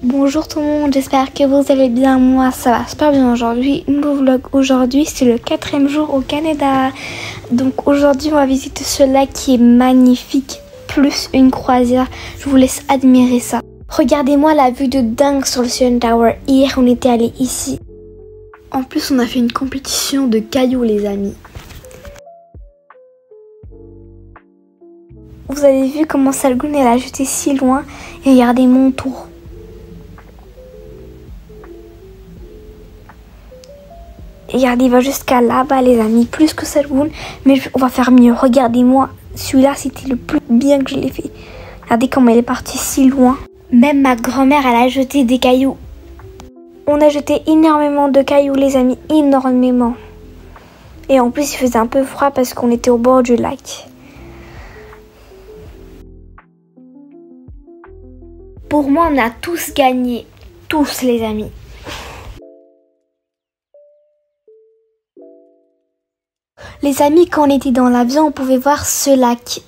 Bonjour tout le monde, j'espère que vous allez bien. Moi ça va super bien aujourd'hui. Nouveau vlog aujourd'hui, c'est le 4e jour au Canada. Donc aujourd'hui on va visiter ce lac qui est magnifique, plus une croisière. Je vous laisse admirer ça. Regardez-moi la vue de dingue sur le CN Tower. Hier on était allé ici. En plus on a fait une compétition de cailloux les amis. Vous avez vu comment Salgoun elle a jeté si loin et regardez mon tour. Regardez, il va jusqu'à là-bas les amis, plus que Salgoun, mais on va faire mieux. Regardez-moi, celui-là c'était le plus bien que je l'ai fait. Regardez comment il est parti si loin. Même ma grand-mère elle a jeté des cailloux. On a jeté énormément de cailloux les amis, énormément. Et en plus il faisait un peu froid parce qu'on était au bord du lac. Pour moi, on a tous gagné. Tous, les amis. Les amis, quand on était dans l'avion, on pouvait voir ce lac.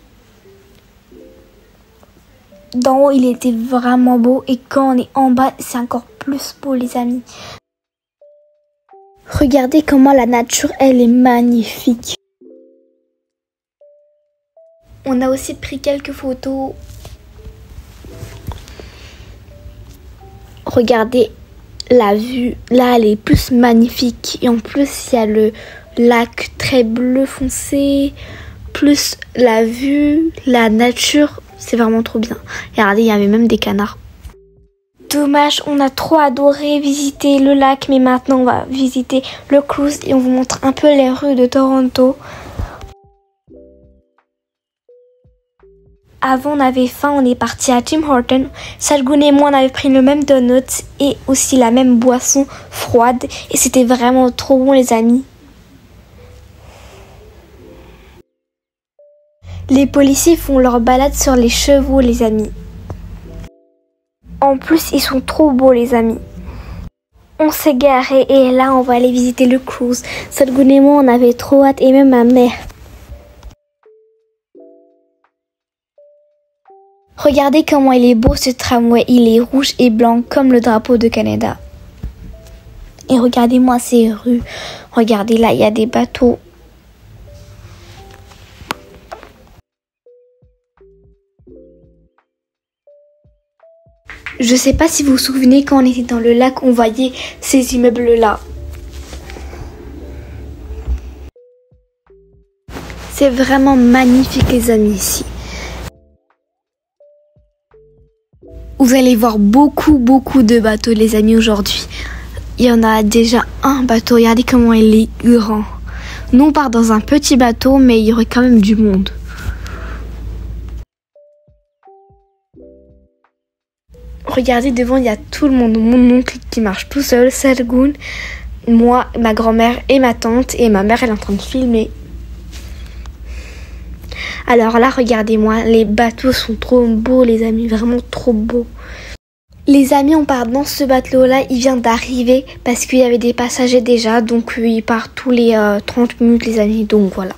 D'en haut, il était vraiment beau. Et quand on est en bas, c'est encore plus beau, les amis. Regardez comment la nature, elle est magnifique. On a aussi pris quelques photos. Regardez la vue, là elle est plus magnifique et en plus il y a le lac très bleu foncé, plus la vue, la nature, c'est vraiment trop bien. Regardez, il y avait même des canards. Dommage, on a trop adoré visiter le lac, mais maintenant on va visiter le cruise et on vous montre un peu les rues de Toronto. Avant on avait faim, on est parti à Tim Hortons. Salgoun et moi on avait pris le même donut et aussi la même boisson froide. Et c'était vraiment trop bon les amis. Les policiers font leur balade sur les chevaux les amis. En plus ils sont trop beaux les amis. On s'est garé et là on va aller visiter le cruise. Salgoun et moi on avait trop hâte et même ma mère. Regardez comment il est beau ce tramway, il est rouge et blanc comme le drapeau de Canada. Et regardez-moi ces rues, regardez là il y a des bateaux. Je sais pas si vous vous souvenez quand on était dans le lac, on voyait ces immeubles là. C'est vraiment magnifique les amis ici. Vous allez voir beaucoup de bateaux les amis aujourd'hui. Il y en a déjà un bateau, regardez comment il est grand. Nous on part dans un petit bateau mais il y aurait quand même du monde. Regardez devant il y a tout le monde. Mon oncle qui marche tout seul, Salgoun, moi, ma grand-mère et ma tante. Et ma mère elle est en train de filmer. Alors là, regardez-moi, les bateaux sont trop beaux, les amis, vraiment trop beaux. Les amis, on part dans ce bateau-là, il vient d'arriver parce qu'il y avait des passagers déjà, donc il part tous les 30 minutes, les amis, donc voilà.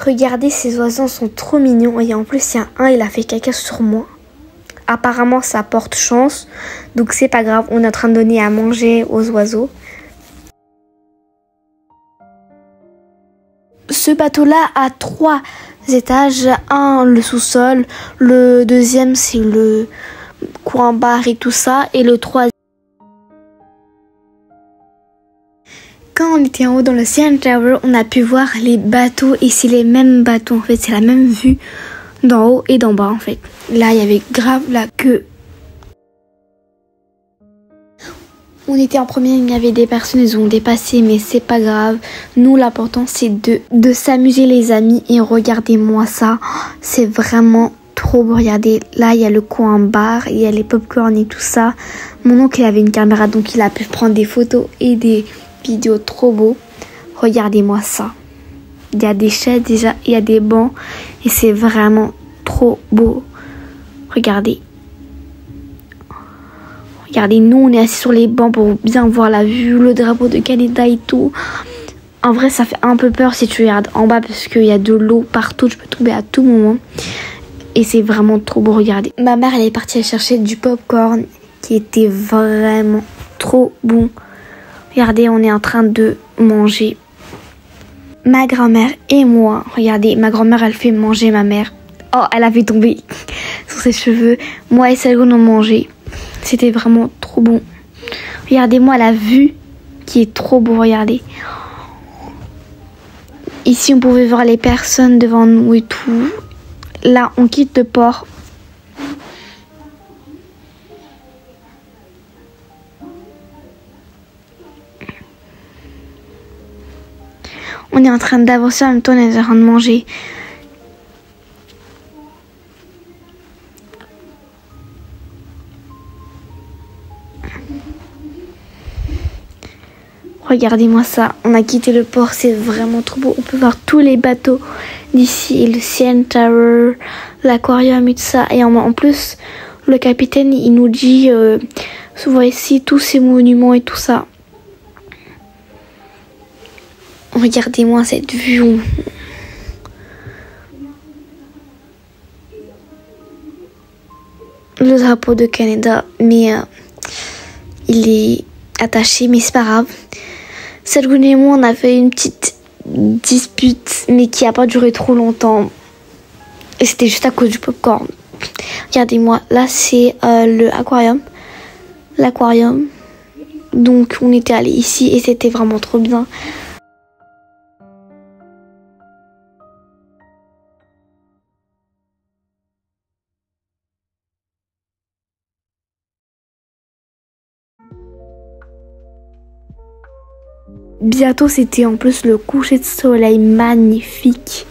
Regardez, ces oiseaux sont trop mignons et en plus, il y a un, il a fait caca sur moi. Apparemment, ça porte chance, donc c'est pas grave, on est en train de donner à manger aux oiseaux. Ce bateau-là a 3 étages. Un, le sous-sol. Le deuxième, c'est le coin bar et tout ça. Et le troisième. Quand on était en haut dans le CN Tower, on a pu voir les bateaux. Et c'est les mêmes bateaux en fait. C'est la même vue d'en haut et d'en bas en fait. Là, il y avait grave la queue. On était en première, il y avait des personnes, ils ont dépassé, mais c'est pas grave. Nous, l'important, c'est de s'amuser, les amis. Et regardez-moi ça, c'est vraiment trop beau. Regardez, là, il y a le coin bar, il y a les popcorn et tout ça. Mon oncle, il avait une caméra, donc il a pu prendre des photos et des vidéos trop beaux. Regardez-moi ça. Il y a des chaises déjà, il y a des bancs. Et c'est vraiment trop beau. Regardez. Regardez, nous on est assis sur les bancs pour bien voir la vue, le drapeau de Canada et tout. En vrai, ça fait un peu peur si tu regardes en bas parce qu'il y a de l'eau partout. Tu peux tomber à tout moment. Et c'est vraiment trop beau, regardez. Ma mère, elle est partie chercher du popcorn qui était vraiment trop bon. Regardez, on est en train de manger. Ma grand-mère et moi, regardez, ma grand-mère, elle fait manger ma mère. Oh, elle avait tombé sur ses cheveux. Moi et Salgoun, on mangeait. C'était vraiment trop bon. Regardez-moi la vue qui est trop beau, regardez. Ici, on pouvait voir les personnes devant nous et tout. Là, on quitte le port. On est en train d'avancer, en même temps, on est en train de manger. Regardez-moi ça, on a quitté le port, c'est vraiment trop beau. On peut voir tous les bateaux d'ici, le CN Tower, l'aquarium et tout ça. Et en plus, le capitaine, il nous dit, voici tous ces monuments et tout ça. Regardez-moi cette vue. Le drapeau de Canada, mais il est attaché, mais c'est pas grave. Salgoun et moi, on a fait une petite dispute, mais qui a pas duré trop longtemps. Et c'était juste à cause du popcorn. Regardez-moi, là c'est l'aquarium. Donc on était allé ici et c'était vraiment trop bien. Bientôt, c'était en plus le coucher de soleil magnifique.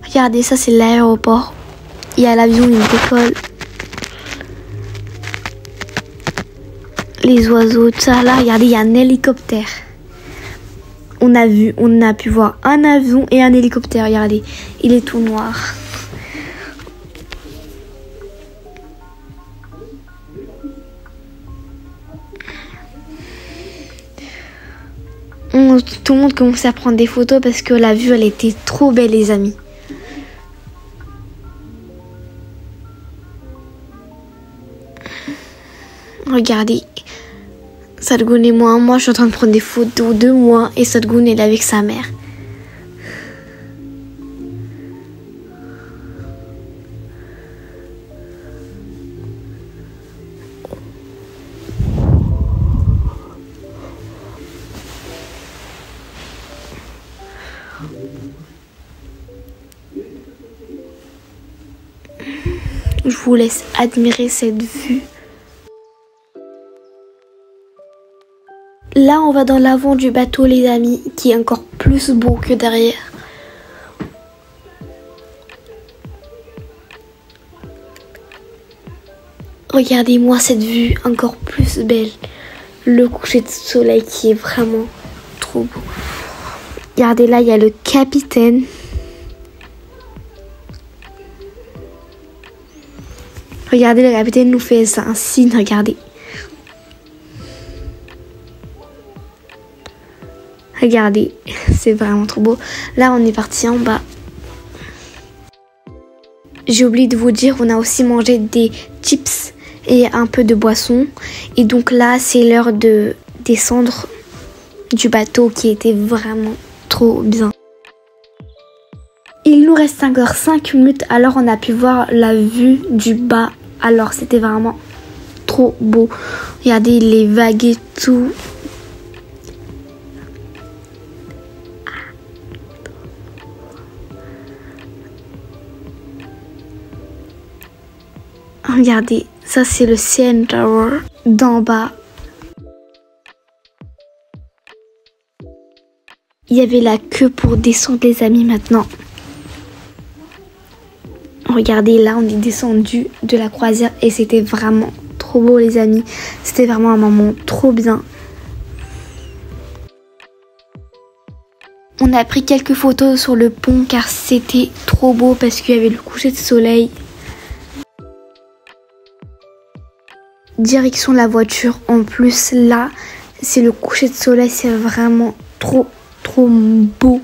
Regardez, ça c'est l'aéroport. Il y a l'avion, il décolle. Les oiseaux, tout ça. Là, regardez, il y a un hélicoptère. On a pu voir un avion et un hélicoptère. Regardez, il est tout noir. Tout le monde commençait à prendre des photos parce que la vue, elle était trop belle, les amis. Regardez, Salgoun et moi je suis en train de prendre des photos de moi et Salgoun est avec sa mère. Je vous laisse admirer cette vue. Là, on va dans l'avant du bateau, les amis, qui est encore plus beau que derrière. Regardez-moi cette vue encore plus belle. Le coucher de soleil qui est vraiment trop beau. Regardez là, il y a le capitaine. Regardez, le capitaine nous fait un signe, regardez. Regardez, c'est vraiment trop beau. Là, on est parti en bas. J'ai oublié de vous dire, on a aussi mangé des chips et un peu de boisson. Et donc là, c'est l'heure de descendre du bateau qui était vraiment trop bien. Il nous reste encore 5 minutes, alors on a pu voir la vue du bas. Alors c'était vraiment trop beau. Regardez les vagues et tout. Regardez, ça c'est le CN Tower d'en bas. Il y avait la queue pour descendre, les amis, maintenant. Regardez, là, on est descendu de la croisière et c'était vraiment trop beau, les amis. C'était vraiment un moment trop bien. On a pris quelques photos sur le pont car c'était trop beau parce qu'il y avait le coucher de soleil. Direction la voiture. En plus, là, c'est le coucher de soleil, c'est vraiment trop beau.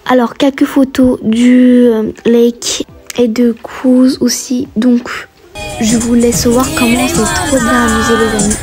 Alors quelques photos du lake et de cruise aussi, donc je vous laisse voir comment on s'est trop bien amusé les amis.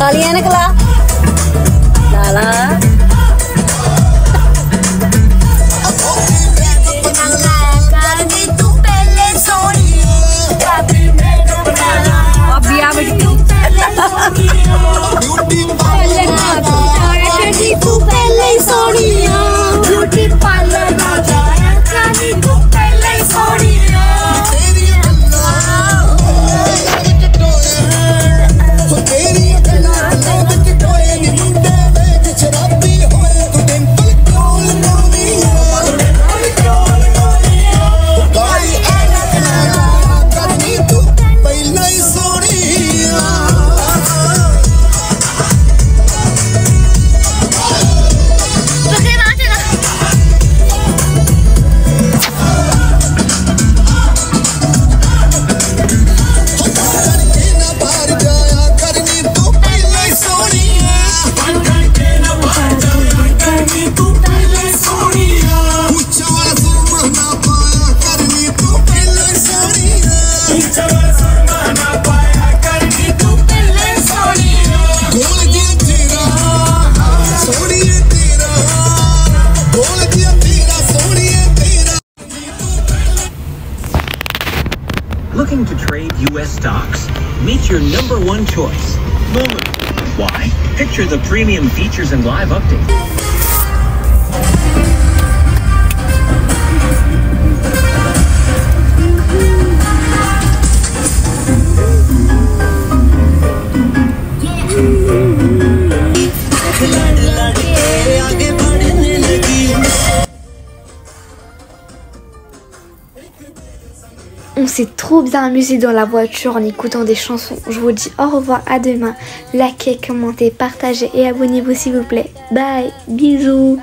Kalian kelah Lala Looking to trade U.S. stocks? Meet your #1 choice, Lulu. Why? Picture the premium features and live updates. On s'est trop bien amusé dans la voiture en écoutant des chansons. Je vous dis au revoir, à demain. Likez, commentez, partagez et abonnez-vous s'il vous plaît. Bye, bisous.